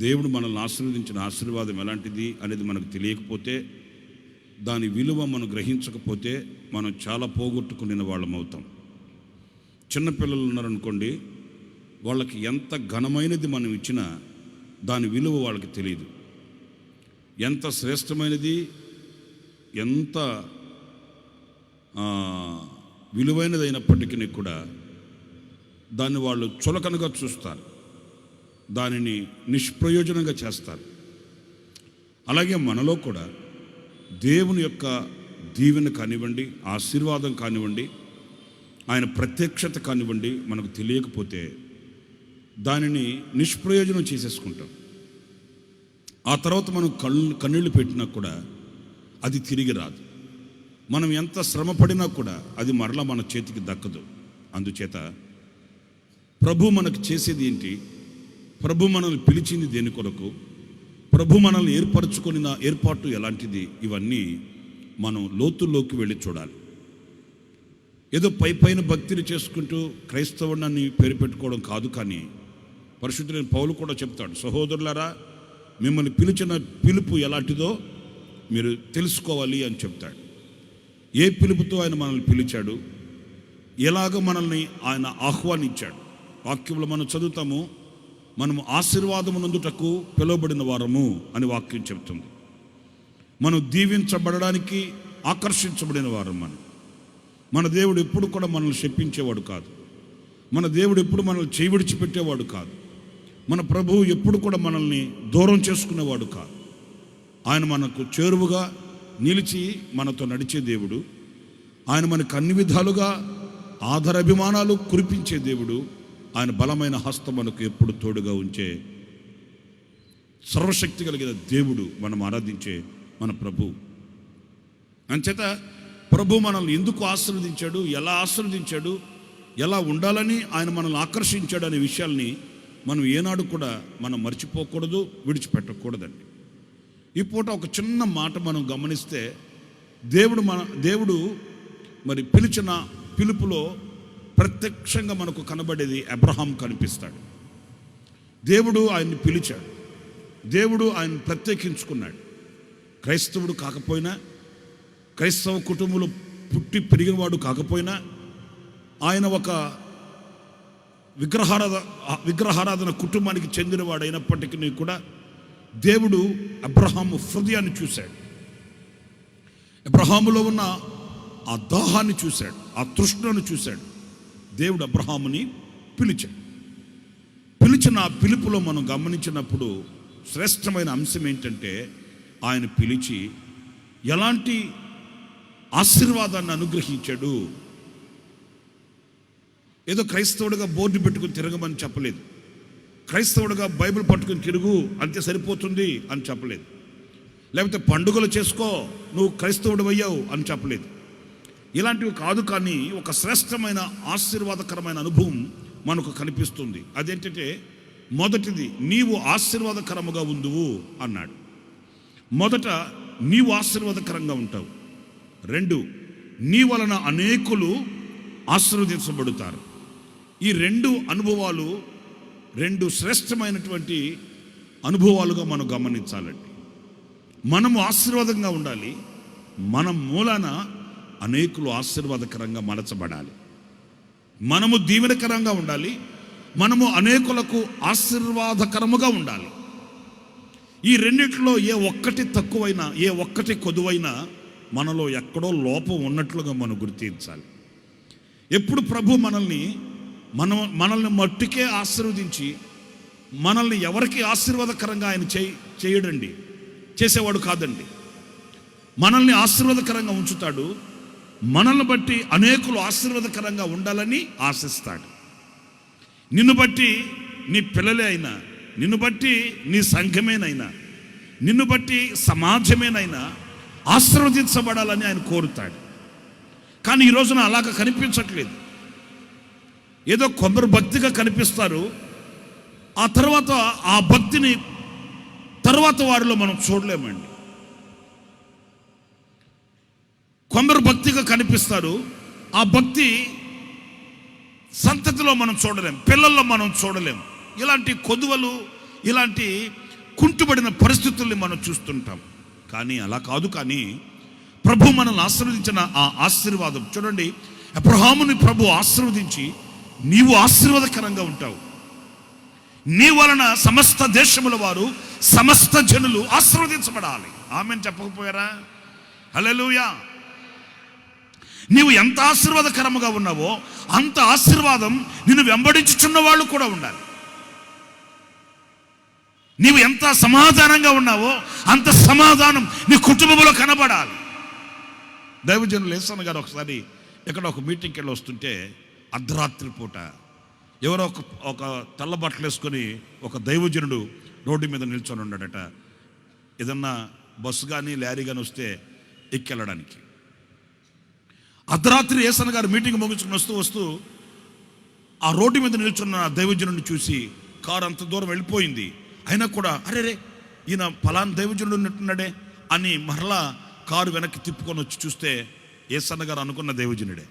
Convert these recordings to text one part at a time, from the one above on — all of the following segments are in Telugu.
దేవుడు మనల్ని ఆశీర్వదించిన ఆశీర్వాదం ఎలాంటిది అనేది మనకు తెలియకపోతే, దాని విలువ మనం గ్రహించకపోతే మనం చాలా పోగొట్టుకునే వాళ్ళం అవుతాం. చిన్నపిల్లలు ఉన్నారనుకోండి, వాళ్ళకి ఎంత ఘనమైనది మనం ఇచ్చినా దాని విలువ వాళ్ళకి తెలియదు. ఎంత శ్రేష్టమైనది, ఎంత విలువైనది అయినప్పటికీ కూడా దాన్ని వాళ్ళు చులకనగా చూస్తారు, దానిని నిష్ప్రయోజనంగా చేస్తారు. అలాగే మనలో కూడా దేవుని యొక్క దీవెన కానివ్వండి, ఆశీర్వాదం కానివ్వండి, ఆయన ప్రత్యక్షత కానివ్వండి, మనకు తెలియకపోతే దానిని నిష్ప్రయోజనం చేసేసుకుంటాం. ఆ తర్వాత మనం కన్నీళ్ళు పెట్టినా కూడా అది తిరిగి రాదు. మనం ఎంత శ్రమ పడినా కూడా అది మరలా మన చేతికి దక్కదు. అందుచేత ప్రభు మనకు చేసేది ఏంటి, ప్రభు మనల్ని పిలిచింది దేని కొరకు, ప్రభు మనల్ని ఏర్పరచుకున్న ఏర్పాటు ఎలాంటిది, ఇవన్నీ మనం లోతుల్లోకి వెళ్ళి చూడాలి. ఏదో పైన భక్తిని చేసుకుంటూ క్రైస్తవుడిని పేరు పెట్టుకోవడం కాదు. కానీ పరిశుద్ధులైన పౌలు కూడా చెప్తాడు, సహోదరులారా, మిమ్మల్ని పిలిచిన పిలుపు ఎలాంటిదో మీరు తెలుసుకోవాలి అని చెప్తాడు. ఏ పిలుపుతో ఆయన మనల్ని పిలిచాడు, ఎలాగ మనల్ని ఆయన ఆహ్వానించాడు. వాక్యంలో మనం చదువుతాము, మనము ఆశీర్వాదమునందుటకు పిలువబడిన వారము అని వాక్యం చెప్తుంది. మనం దీవించబడడానికి ఆకర్షించబడిన వారం. మన దేవుడు ఎప్పుడు కూడా మనల్ని శపించేవాడు కాదు. మన దేవుడు ఎప్పుడు మనల్ని చేయి విడిచిపెట్టేవాడు కాదు. మన ప్రభువు ఎప్పుడు కూడా మనల్ని దూరం చేసుకునేవాడు కాదు. ఆయన మనకు చేరువుగా నిలిచి మనతో నడిచే దేవుడు. ఆయన మనకు అన్ని విధాలుగా ఆదరాభిమానాలు కురిపించే దేవుడు. ఆయన బలమైన హస్తం మనకు ఎప్పుడు తోడుగా ఉంచే సర్వశక్తి కలిగిన దేవుడు, మనం ఆరాధించే మన ప్రభు. అంచేత ప్రభు మనల్ని ఎందుకు ఆశీర్వదించాడు, ఎలా ఆశీర్వదించాడు, ఎలా ఉండాలని ఆయన మనల్ని ఆకర్షించాడు అనే విషయాల్ని మనం ఏనాడు కూడా మనం మర్చిపోకూడదు, విడిచిపెట్టకూడదండి. ఈ పూట ఒక చిన్న మాట మనం గమనిస్తే, దేవుడు మరి పిలిచిన పిలుపులో ప్రత్యక్షంగా మనకు కనబడేది అబ్రహాం కనిపిస్తాడు. దేవుడు ఆయన్ని పిలిచాడు, దేవుడు ఆయన ప్రత్యేకించుకున్నాడు. క్రైస్తవుడు కాకపోయినా, క్రైస్తవ కుటుంబంలో పుట్టి పెరిగినవాడు కాకపోయినా, ఆయన ఒక విగ్రహారాధన కుటుంబానికి చెందినవాడు అయినప్పటికీ కూడా దేవుడు అబ్రహాము హృదయాన్ని చూశాడు. అబ్రహాములో ఉన్న ఆ దాహాన్ని చూశాడు, ఆ తృష్ణను చూశాడు. దేవుడు అబ్రహాముని పిలిచాడు. పిలిచిన ఆ పిలుపులో మనం గమనించినప్పుడు శ్రేష్టమైన అంశం ఏంటంటే, ఆయన పిలిచి ఎలాంటి ఆశీర్వాదాన్ని అనుగ్రహించాడు. ఏదో క్రైస్తవుడిగా బోర్డు పెట్టుకుని తిరగమని చెప్పలేదు, క్రైస్తవుడిగా బైబిల్ పట్టుకుని తిరుగు అంతే సరిపోతుంది అని చెప్పలేదు, లేకపోతే పండుగలు చేసుకో నువ్వు క్రైస్తవుడు అయ్యావు అని చెప్పలేదు. ఇలాంటివి కాదు. కానీ ఒక శ్రేష్టమైన ఆశీర్వాదకరమైన అనుభవం మనకు కనిపిస్తుంది. అదేంటంటే, మొదటిది, నీవు ఆశీర్వాదకరముగా ఉందువు అన్నాడు. మొదట నీవు ఆశీర్వాదకరంగా ఉంటావు. 2, నీ వలన అనేకులు ఆశీర్వదించబడతారు. ఈ 2 అనుభవాలు 2 శ్రేష్టమైనటువంటి అనుభవాలుగా మనం గమనించాలండి. మనము ఆశీర్వాదంగా ఉండాలి, మన మూలాన అనేకులు ఆశీర్వాదకరంగా మలచబడాలి. మనము దీవెనకరంగా ఉండాలి, మనము అనేకులకు ఆశీర్వాదకరముగా ఉండాలి. ఈ రెండిట్లో ఏ ఒక్కటి తక్కువైనా, ఏ ఒక్కటి కొదువైనా మనలో ఎక్కడో లోపం ఉన్నట్లుగా మనం గుర్తించాలి. ఎప్పుడు ప్రభు మనల్ని మట్టుకే ఆశీర్వదించి మనల్ని ఎవరికి ఆశీర్వాదకరంగా ఆయన చేయడండి, చేసేవాడు కాదండి. మనల్ని ఆశీర్వాదకరంగా ఉంచుతాడు. మనల్ని బట్టి అనేకులు ఆశీర్వాదకరంగా ఉండాలని ఆశిస్తాడు. నిన్ను బట్టి నీ పిల్లలే అయినా, నిన్ను బట్టి నీ సంఘమేనైనా, నిన్ను బట్టి సమాజమేనైనా ఆశీర్వదించబడాలని ఆయన కోరుతాడు. కానీ ఈ రోజున అలాగ కనిపించట్లేదు. ఏదో కొందరు భక్తిగా కనిపిస్తారు, ఆ తర్వాత ఆ భక్తిని తర్వాత వారిలో మనం చూడలేమండి. కొందరు భక్తిగా కనిపిస్తారు, ఆ భక్తి సంతతిలో మనం చూడలేం, పిల్లల్లో మనం చూడలేం. ఇలాంటి కొదువలు, ఇలాంటి కుంటుబడిన పరిస్థితుల్ని మనం చూస్తుంటాం. కానీ అలా కాదు. కానీ ప్రభు మనల్ని ఆశీర్వదించిన ఆ ఆశీర్వాదం చూడండి. అబ్రహాముని ప్రభు ఆశీర్వదించి నీవు ఆశీర్వాదకరంగా ఉంటావు. నీ వలన సమస్త దేశముల వారు, సమస్త జనులు ఆశీర్వదించబడాలి. ఆమేన్ చెప్పకపోయారా? హల్లెలూయా. నీవు ఎంత ఆశీర్వాదకరముగా ఉన్నావో అంత ఆశీర్వాదం నిన్ను వెంబడించుచున్న వాళ్ళు కూడా ఉండాలి. నీవు ఎంత సమాధానంగా ఉన్నావో అంత సమాధానం నీ కుటుంబంలో కనబడాలి. దైవజనులు యేసన్న గారు ఒకసారి ఇక్కడ ఒక మీటింగ్కి వెళ్ళి వస్తుంటే అర్ధరాత్రి పూట ఎవరో ఒక తెల్ల బట్టలు వేసుకొని ఒక దైవజనుడు రోడ్డు మీద నిల్చొని ఉన్నాడట. ఏదన్నా బస్సు కానీ లారీ కానీ వస్తే ఎక్కెళ్ళడానికి. అర్ధరాత్రి యేసన్న గారు మీటింగ్ ముగించుకుని వస్తూ ఆ రోడ్డు మీద నిల్చున్న దైవజనుడిని చూసి కారు అంత దూరం వెళ్ళిపోయింది. అయినా కూడా అరే ఈయన ఫలానా దైవజనుడు ఉన్నట్టున్నాడే అని మరలా కారు వెనక్కి తిప్పుకొని వచ్చి చూస్తే యేసన్న గారు అనుకున్న దైవజనుడే.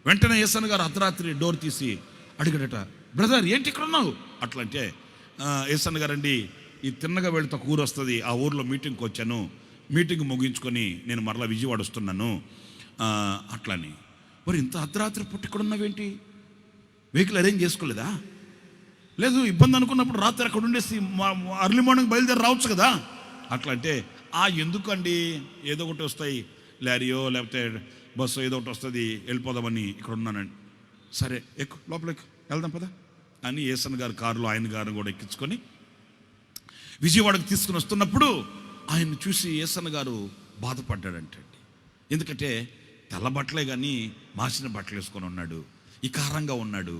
వెంటనే యేసన్న గారు అర్ధరాత్రి డోర్ తీసి అడిగాడట, బ్రదర్ ఏంటి ఇక్కడ ఉన్నావు? అట్లా అంటే యేసన్న గారండి ఈ తిన్నగా వెళితే ఒక ఊరు వస్తుంది, ఆ ఊర్లో మీటింగ్కి వచ్చాను, మీటింగ్ ముగించుకొని నేను మరలా విజయవాడ వస్తున్నాను అట్లని. మరి ఇంత అర్ధరాత్రి పుట్టి ఇక్కడ ఉన్నావేంటి? వెహికల్ అరేంజ్ చేసుకోలేదా? లేదు, ఇబ్బంది అనుకున్నప్పుడు రాత్రి అక్కడ ఉండేసి అర్లీ మార్నింగ్ బయలుదేరి రావచ్చు కదా. అట్లా అంటే ఎందుకండి ఏదో ఒకటి వస్తాయి, లారీయో లేకపోతే బస్సు ఏదో ఒకటి వస్తుంది, వెళ్ళిపోదామని ఇక్కడ ఉన్నానండి. సరే ఎక్కు, లోపలికి వెళ్దాం పదా అని యేసన్న గారు కారులో ఆయన గారిని కూడా ఎక్కించుకొని విజయవాడకు తీసుకుని వస్తున్నప్పుడు ఆయన చూసి యేసన్న గారు బాధపడ్డాడంటండి. ఎందుకంటే తెల్ల బట్టలే కానీ మాసిన బట్టలు వేసుకొని ఉన్నాడు, ఇకారంగా ఉన్నాడు,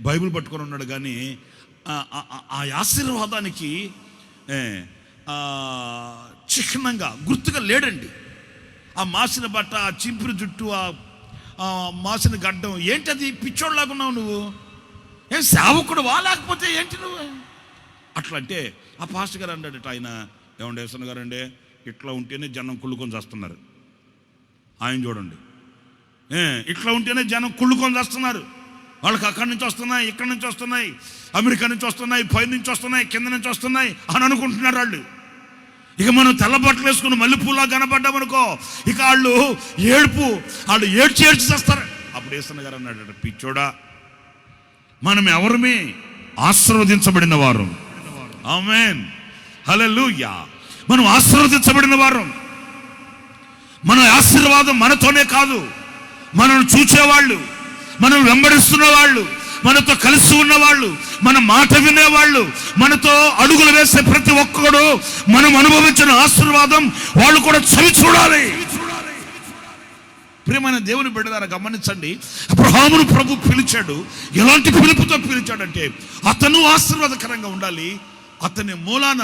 బైబిల్ పట్టుకొని ఉన్నాడు. కానీ ఆ ఆశీర్వాదానికి చిహ్నంగా గుర్తుగా లేడండి. ఆ మాసిన బట్ట, ఆ చింపిరి జుట్టు, ఆ మాసిన గడ్డం, ఏంటది? పిచ్చోళ్ళలాగా ఉన్నావు నువ్వు, ఏం సేవకుడు వా లేకపోతే ఏంటి నువ్వు? అట్లా అంటే ఆ పాస్టర్ గారు అన్నాడట, ఆయన ఏమండి యేసన్న గారు అండి ఇట్లా ఉంటేనే జనం కుళ్ళుకొని చేస్తున్నారు. ఆయన చూడండి, ఇట్లా ఉంటేనే జనం కుళ్ళుకొని చేస్తున్నారు. వాళ్ళకి అక్కడి నుంచి వస్తున్నాయి, ఇక్కడి నుంచి వస్తున్నాయి, అమెరికా నుంచి వస్తున్నాయి, పై నుంచి వస్తున్నాయి, కింద నుంచి వస్తున్నాయి అని అనుకుంటున్నారు వాళ్ళు. ఇక మనం తెల్ల బట్టలు వేసుకుని మల్లెపూలా కనబడ్డామనుకో, ఇక వాళ్ళు ఏడ్చి చేస్తారు. అప్పుడు యేసన్న గారు అన్నాడు, పిచ్చోడా, మనం ఎవరమే? ఆశీర్వదించబడిన వారు. ఆమేన్, హల్లెలూయా. మనం ఆశీర్వదించబడిన వారు. మన ఆశీర్వాదం మనతోనే కాదు, మనల్ని చూచేవాళ్ళు, మనం వెంబడిస్తున్న వాళ్ళు, మనతో కలిసి ఉన్నవాళ్ళు, మన మాట వినేవాళ్ళు, మనతో అడుగులు వేసే ప్రతి ఒక్కడు మనం అనుభవించిన ఆశీర్వాదం వాళ్ళు కూడా చవి చూడాలి. ప్రియమైన దేవుని బిడ్డలారా గమనించండి, అబ్రహామును ప్రభు పిలిచాడు. ఎలాంటి పిలుపుతో పిలిచాడంటే అతను ఆశీర్వాదకరంగా ఉండాలి, అతని మూలాన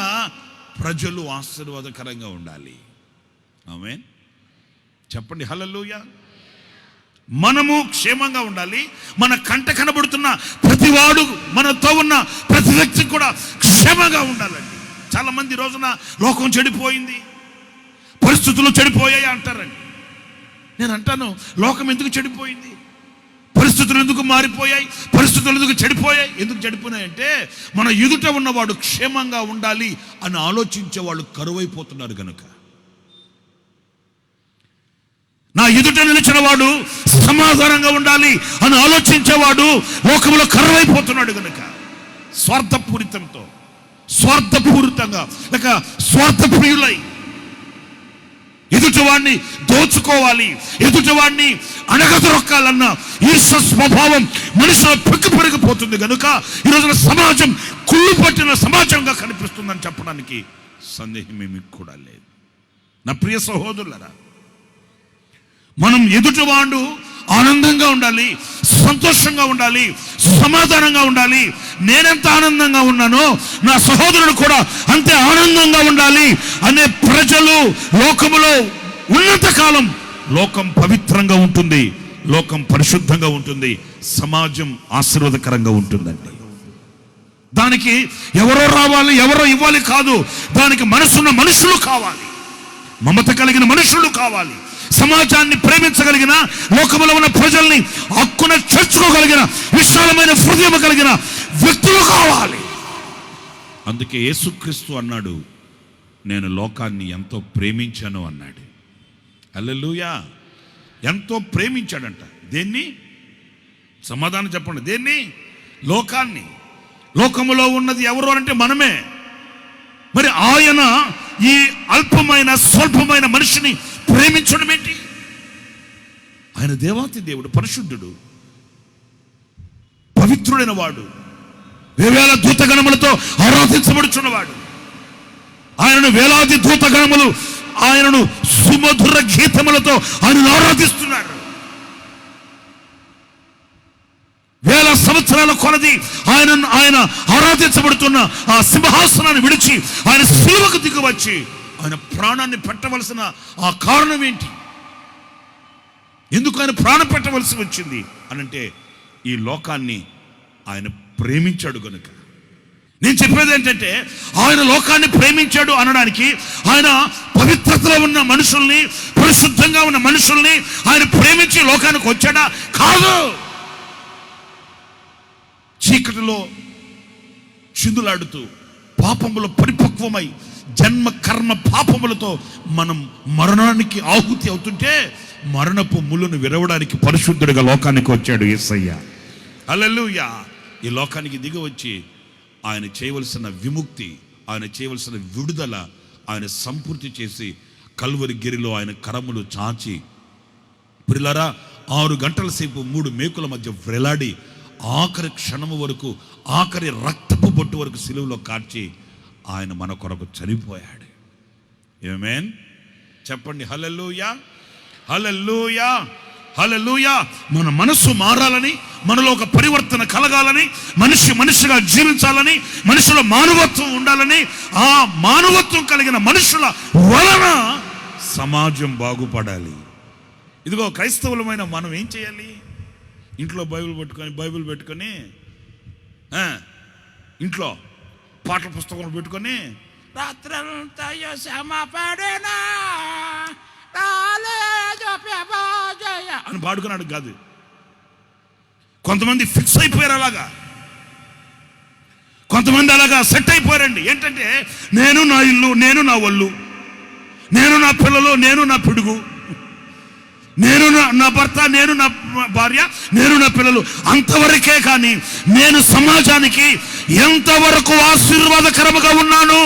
ప్రజలు ఆశీర్వాదకరంగా ఉండాలి. ఆమేన్ చెప్పండి, హల్లెలూయా. మనము క్షేమంగా ఉండాలి. మన కంట కనబడుతున్న ప్రతివాడు, మనతో ఉన్న ప్రతి వ్యక్తి కూడా క్షేమంగా ఉండాలండి. చాలా మంది రోజున లోకం చెడిపోయింది, పరిస్థితులు చెడిపోయాయి అంటారండి. నేను అంటాను, లోకం ఎందుకు చెడిపోయింది? పరిస్థితులు ఎందుకు మారిపోయాయి? పరిస్థితులు ఎందుకు చెడిపోయాయి? ఎందుకు చెడిపోయాయంటే మన ఎదుట ఉన్నవాడు క్షేమంగా ఉండాలి అని ఆలోచించే వాళ్ళు కరువైపోతున్నారు కనుక. నా ఎదుట నిలిచిన వాడు సమాధానంగా ఉండాలి అని ఆలోచించేవాడు లోకంలో కరువైపోతున్నాడు కనుక. స్వార్థపూరితంగా లేక స్వార్థప్రియులై ఎదుటివాడిని దోచుకోవాలి, ఎదుటివాడిని అణగదొరక్కాలన్న ఈర్ష స్వభావం మనిషిలో పెరిగిపోతుంది కనుక ఈరోజున సమాజం కుళ్ళు పట్టిన సమాజంగా కనిపిస్తుందని చెప్పడానికి సందేహం ఏమీ కూడా లేదు. నా ప్రియ సహోదరులారా, మనం ఎదుటివాడు ఆనందంగా ఉండాలి, సంతోషంగా ఉండాలి, సమాధానంగా ఉండాలి. నేనెంత ఆనందంగా ఉన్నానో నా సహోదరుడు కూడా అంతే ఆనందంగా ఉండాలి అనే ప్రజలు లోకములో ఉన్నంత కాలం లోకం పవిత్రంగా ఉంటుంది, లోకం పరిశుద్ధంగా ఉంటుంది, సమాజం ఆశీర్వాదకరంగా ఉంటుందండి. దానికి ఎవరో రావాలి, ఎవరో ఇవ్వాలి కాదు, దానికి మనసున్న మనుషులు కావాలి, మమత కలిగిన మనుషులు కావాలి, సమాజాన్ని ప్రేమించగలిగిన, లోకములో ఉన్న ప్రజల్ని హక్కున చేర్చుకోగలిగిన విశాలమైన హృదయం కలిగిన వ్యక్తులు కావాలి. అందుకే యేసుక్రీస్తు అన్నాడు, నేను లోకాన్ని ఎంతో ప్రేమించాను అన్నాడు. హల్లెలూయా. ఎంతో ప్రేమించాడంట. దేన్ని? సమాధానం చెప్పండి. దేన్ని? లోకాన్ని. లోకములో ఉన్నది ఎవరు అంటే మనమే. మరి ఆయన ఈ అల్పమైన స్వల్పమైన మనిషిని ప్రేమించడం ఏంటి? ఆయన దేవాతి దేవుడు, పరిశుద్ధుడు, పవిత్రుడైన వాడు, వేవేల దూతగణములతో ఆరాధించబడుచున్నవాడు. ఆయనను వేలాది దూతగణములు ఆయనను సుమధుర గీతములతో ఆయనను ఆరాధిస్తున్నారు. వేల సంవత్సరాల కొలది ఆయన ఆరాధించబడుతున్న ఆ సింహాసనాన్ని విడిచి ఆయన సిలువకు దిగివచ్చి ఆయన ప్రాణాన్ని పెట్టవలసిన ఆ కారణం ఏంటి? ఎందుకు ఆయన ప్రాణం పెట్టవలసి వచ్చింది అనంటే, ఈ లోకాన్ని ఆయన ప్రేమించాడు గనుక. నేను చెప్పేది ఏంటంటే, ఆయన లోకాన్ని ప్రేమించాడు అనడానికి ఆయన పవిత్రతలో ఉన్న మనుషుల్ని, పరిశుద్ధంగా ఉన్న మనుషుల్ని ఆయన ప్రేమించి లోకానికి వచ్చాడా? కాదు. చీకటిలో చిందులాడుతూ పాపములో పరిపక్వమై జన్మ కర్మ పాపములతో మనం మరణానికి ఆహుతి అవుతుంటే మరణపు ముళ్ళను విరవడానికి పరిశుద్ధుడిగా లోకానికి వచ్చాడు యేసయ్య. హల్లెలూయా. ఈ లోకానికి దిగి వచ్చి ఆయన చేయవలసిన విముక్తి, ఆయన చేయవలసిన విడుదల ఆయన సంపూర్తి చేసి కల్వరి గిరిలో ఆయన కరములు చాచి, ప్రియులారా, 6 గంటల సేపు 3 మేకుల మధ్య వ్రేలాడి ఆఖరి క్షణము వరకు, ఆఖరి రక్తపు బొట్టు వరకు సిలువలో కార్చి ఆయన మన కొరకు చనిపోయాడు. ఆమేన్. చెప్పండి హల్లెలూయా, హల్లెలూయా, హల్లెలూయా. మన మనసు మారాలని, మనలో ఒక పరివర్తన కలగాలని, మనిషిగా జీవించాలని, మనిషిలో మానవత్వం ఉండాలని, ఆ మానవత్వం కలిగిన మనుషుల వలన సమాజం బాగుపడాలి. ఇదిగో క్రైస్తవులమైన మనం ఏం చేయాలి? ఇంట్లో బైబిల్ పెట్టుకొని ఇంట్లో పాటల పుస్తకాలు పెట్టుకొని రాత్రంతా అని పాడుకున్నాడు కాదు. కొంతమంది ఫిక్స్ అయిపోయారు అలాగా, కొంతమంది అలాగా సెట్ అయిపోయారండి. ఏంటంటే, నేను నా ఇల్లు, నేను నా ఒళ్ళు, నేను నా పిల్లలు, నేను నా పిడుగు, నేను నా భర్త, నేను నా భార్య, నేను నా పిల్లలు, అంతవరకే. కానీ నేను సమాజానికి ఎంతవరకు ఆశీర్వాదకరముగా ఉన్నాను,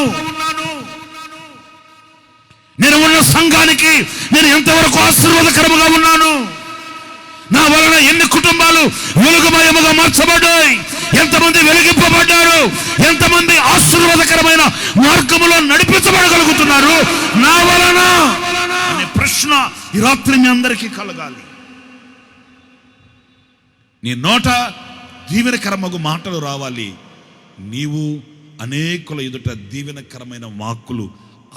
నేను ఉన్న సంఘానికి నేను ఎంతవరకు ఆశీర్వాదకరముగా ఉన్నాను, నా వలన ఎన్ని కుటుంబాలు వెలుగుమయముగా మార్చబడ్డాయి, ఎంతమంది వెలిగింపబడ్డారు, ఎంతమంది ఆశీర్వాదకరమైన మార్గములో నడిపించబడగలుగుతున్నారు నా వలన అనే ప్రశ్న ఈ రాత్రి మీ అందరికీ కలగాలి. నీ నోట దీవెనకరమగు మాటలు రావాలి. నీవు అనేకుల ఎదుట దీవెనకరమైన వాక్కులు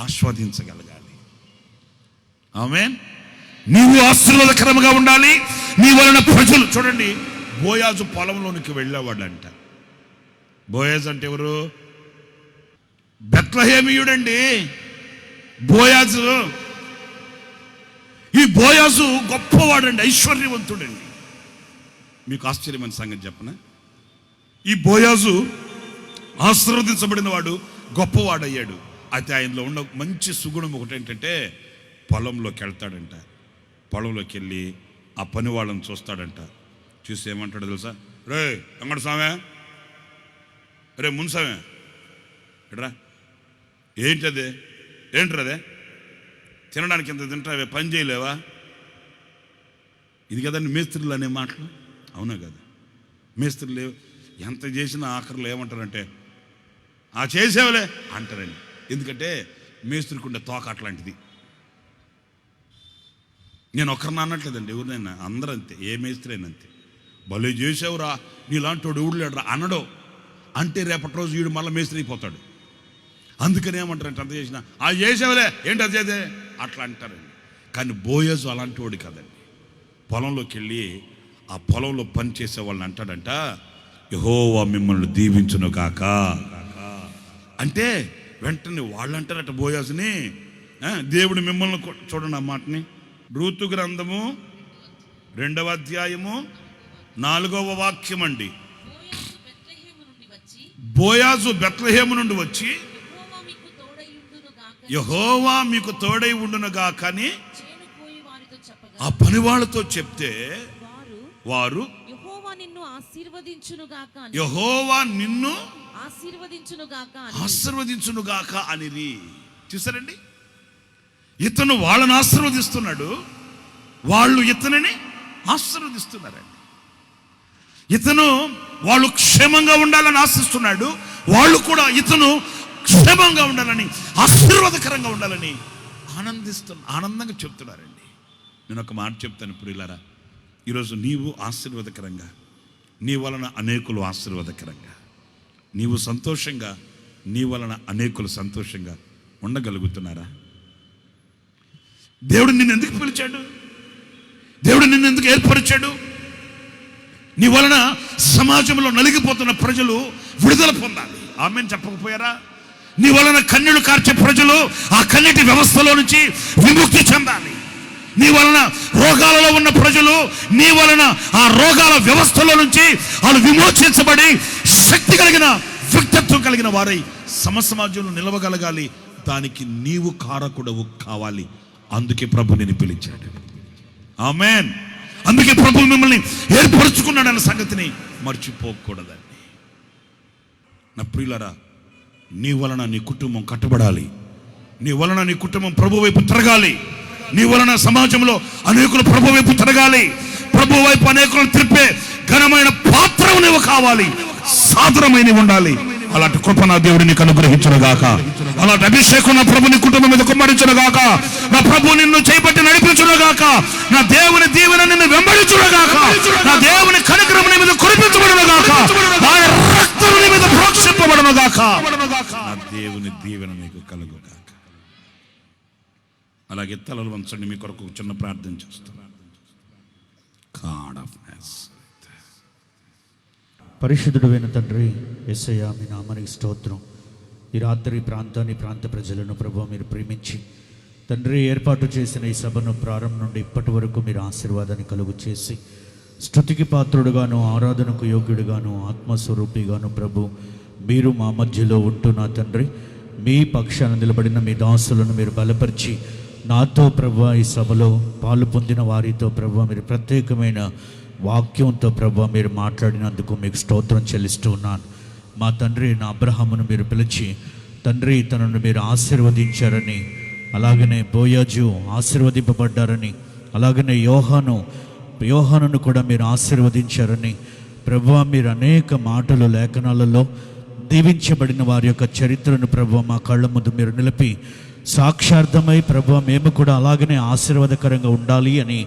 ఆస్వాదించగలగాలి. ఆమేన్. నీవు ఆశీర్వాదకరంగా ఉండాలి. నీ వలన ప్రజలు చూడండి. బోయాజు పొలంలోనికి వెళ్ళేవాడంట. బోయాజు అంటే ఎవరు? బెత్లెహేమీయుడండి బోయాజు. ఈ బోయాజు గొప్పవాడండి, ఐశ్వర్యవంతుడండి. మీకు ఆశ్చర్యమైన సంగతి చెప్పనా? ఈ బోయాజు ఆశీర్వదించబడిన వాడు, గొప్పవాడయ్యాడు. అయితే ఆయనలో ఉన్న మంచి సుగుణం ఒకటి ఏంటంటే, పొలంలోకి వెళ్తాడంట. పొలంలోకి వెళ్ళి ఆ పని వాళ్ళని చూస్తాడంట. చూసి ఏమంటాడు తెలుసా? రే వెంకట స్వామి, రే మున్సామే, ఎట్రా, ఏంటదే, ఏంట్రదే, తినడానికి ఎంత తింటావే, పని చేయలేవా? ఇది కదండి మేస్త్రులు అనే మాటలు. అవునా కదా? మేస్త్రులు ఎంత చేసినా ఆఖరిలో ఏమంటారంటే, ఆ చేసేవలే అంటారండి. ఎందుకంటే మేస్త్రికి ఉండే తోక అట్లాంటిది. నేను ఒక్కరిని అనట్లేదండి, ఎవరినైనా, అందరూ అంతే. ఏ మేస్త్రి అయినా అంతే. భలే చేసావురా, నీలాంటి వాడు ఎవడు లేడురా అనడో అంటే రేపటి రోజు వీడు మళ్ళీ మేస్త్రి అయిపోతాడు. అందుకని ఏమంటారంటే, అంత చేసినా ఆ చేసేవలే, ఏంటి అది చేదే అట్లా అంటారండి. కానీ బోయజు అలాంటి వాడు కదండి. పొలంలోకి వెళ్ళి ఆ పొలంలో పని చేసే వాళ్ళని అంటాడంట, యెహోవా మిమ్మల్ని దీవించును కాక అంటే వెంటనే వాళ్ళు అంటారట బోయాజుని, దేవుడు మిమ్మల్ని చూడండి ఆ మాటని. రూతు గ్రంథము 2వ అధ్యాయము 4వ వాక్యం అండి. బోయాజు బెత్లెహేము నుండి వచ్చి యెహోవా మీకు తోడై ఉండునుగాక అని ఆ పని వాళ్ళతో చెప్తే వారు యెహోవా నిన్ను ఆశీర్వదించునుగాక అనిరి. చూసారండి, ఇతను వాళ్ళని ఆశీర్వదిస్తున్నాడు, వాళ్ళు ఇతనిని ఆశీర్వదిస్తున్నారండి. ఇతను వాళ్ళు క్షేమంగా ఉండాలని ఆశిస్తున్నాడు, వాళ్ళు కూడా ఇతను క్షేమంగా ఉండాలని, ఆశీర్వాదకరంగా ఉండాలని ఆనందంగా చెప్తున్నారండి. నేను ఒక మాట చెప్తాను ప్రియులారా, ఈరోజు నీవు ఆశీర్వాదకరంగా, నీ వలన అనేకులు ఆశీర్వాదకరంగా, నీవు సంతోషంగా, నీ వలన అనేకులు సంతోషంగా ఉండగలుగుతున్నారా? దేవుడు నిన్ను ఎందుకు పిలిచాడు? దేవుడు నిన్ను ఎందుకు ఏర్పరిచాడు? నీ వలన సమాజంలో నలిగిపోతున్న ప్రజలు విడుదల పొందాలి. ఆమేన్ చెప్పకపోయారా? నీ వలన కన్నీళ్లు కార్చే ప్రజలు ఆ కన్నీటి వ్యవస్థలో నుంచి విముక్తి చెందాలి. నీ వలన రోగాలలో ఉన్న ప్రజలు నీ వలన ఆ రోగాల వ్యవస్థలో నుంచి వాళ్ళు విమోచించబడి శక్తి కలిగిన వ్యక్తిత్వం కలిగిన వారై సమాజంలో నిలవగలగాలి. దానికి నీవు కారకుడవు కావాలి. అందుకే ప్రభు నిన్ను పిలిచాడు. ఆమేన్. అందుకే ప్రభు మిమ్మల్ని ఏర్పరచుకున్నాడన్న సంగతిని మర్చిపోకూడదండి. నా ప్రియులారా, నీ వలన నీ కుటుంబం కట్టబడాలి, నీ వలన నీ కుటుంబం ప్రభు వైపు తిరగాలి, నీ వలన సమాజంలో అనేకులు ప్రభు వైపు తిరగాలి, ప్రభు వైపు అనేకులను తిప్పే ఘనమైన పాత్రవు నీవు కావాలి, సాదరమైన ఉండాలి. అలాంటి కృప నా దేవుడు నీకు అనుగ్రహించునుగాక. అలాంటి అభిషేకం నా ప్రభు నీ కుటుంబం మీద కుమ్మరించునుగాక. నా ప్రభు నిన్ను చేపట్టి నడిపించునుగాక. నా దేవుని దీవెన నిన్ను వెంబడించునుగాక. నా దేవుని కనికరం నీ మీద కురిపించబడునుగాక. ఆయన రక్తం నీ మీద ప్రోక్షింపబడునుగాక. నా దేవుని దీవెన నీకు కలుగుగాక. అలాగే తలలు వంచండి. మీ కొరకు చిన్న ప్రార్థన చేస్తున్నాను. పరిశుద్ధుడైన తండ్రి యేసయ్యా, మీ నామానికి స్తోత్రం. ఈ రాత్రి ప్రాంత ప్రజలను ప్రభు మీరు ప్రేమించి తండ్రి ఏర్పాటు చేసిన ఈ సభను ప్రారంభం నుండి ఇప్పటి వరకు మీరు ఆశీర్వాదాన్ని కలుగు చేసి స్తుతికి పాత్రుడుగాను, ఆరాధనకు యోగ్యుడుగాను, ఆత్మస్వరూపిగాను ప్రభు మీరు మా మధ్యలో ఉంటున్న తండ్రి, మీ పక్షాన నిలబడిన మీ దాసులను మీరు బలపరిచి నాతో ప్రభు ఈ సభలో పాలు పొందిన వారితో ప్రభు మీరు ప్రత్యేకమైన వాక్యంతో ప్రభు మీరు మాట్లాడినందుకు మీకు స్తోత్రం చెల్లిస్తూ ఉన్నాను. మా తండ్రి నా అబ్రహామును మీరు పిలిచి తండ్రి తనను మీరు ఆశీర్వదించారని, అలాగనే బోయాజు ఆశీర్వదింపబడ్డారని, అలాగనే యోహానును కూడా మీరు ఆశీర్వదించారని ప్రభువా, మీరు అనేక మాటలు లేఖనాలలో దీవించబడిన వారి యొక్క చరిత్రను ప్రభువా మా కళ్ళ ముందు మీరు నిలిపి సాక్షార్థమై ప్రభువా మేము కూడా అలాగనే ఆశీర్వాదకరంగా ఉండాలి అని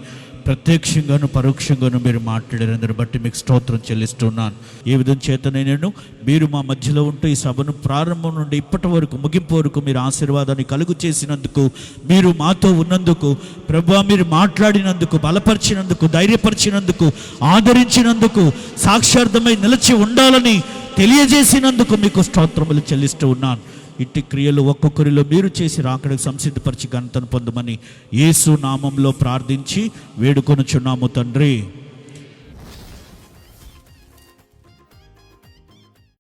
ప్రత్యక్షంగాను పరోక్షంగాను మీరు మాట్లాడారు బట్టి మీకు స్తోత్రం చెల్లిస్తున్నాను. ఏ విధం చేతనే నేను మీరు మా మధ్యలో ఉంటూ ఈ సభను ప్రారంభం నుండి ఇప్పటి వరకు ముగింపు వరకు మీరు ఆశీర్వాదాన్ని కలుగు చేసినందుకు, మీరు మాతో ఉన్నందుకు ప్రభువా, మీరు మాట్లాడినందుకు, బలపరిచినందుకు, ధైర్యపరిచినందుకు, ఆదరించినందుకు, సాక్షార్థమై నిలిచి ఉండాలని తెలియజేసినందుకు మీకు స్తోత్రములు చెల్లిస్తూ ఉన్నాను. ఇట్టి క్రియలు ఒక్కొక్కరిలో మీరు చేసి రాకడకు సంసిద్ధపరిచి ఘనతను పొందమని యేసు నామంలో ప్రార్థించి వేడుకొనుచున్నాము తండ్రి.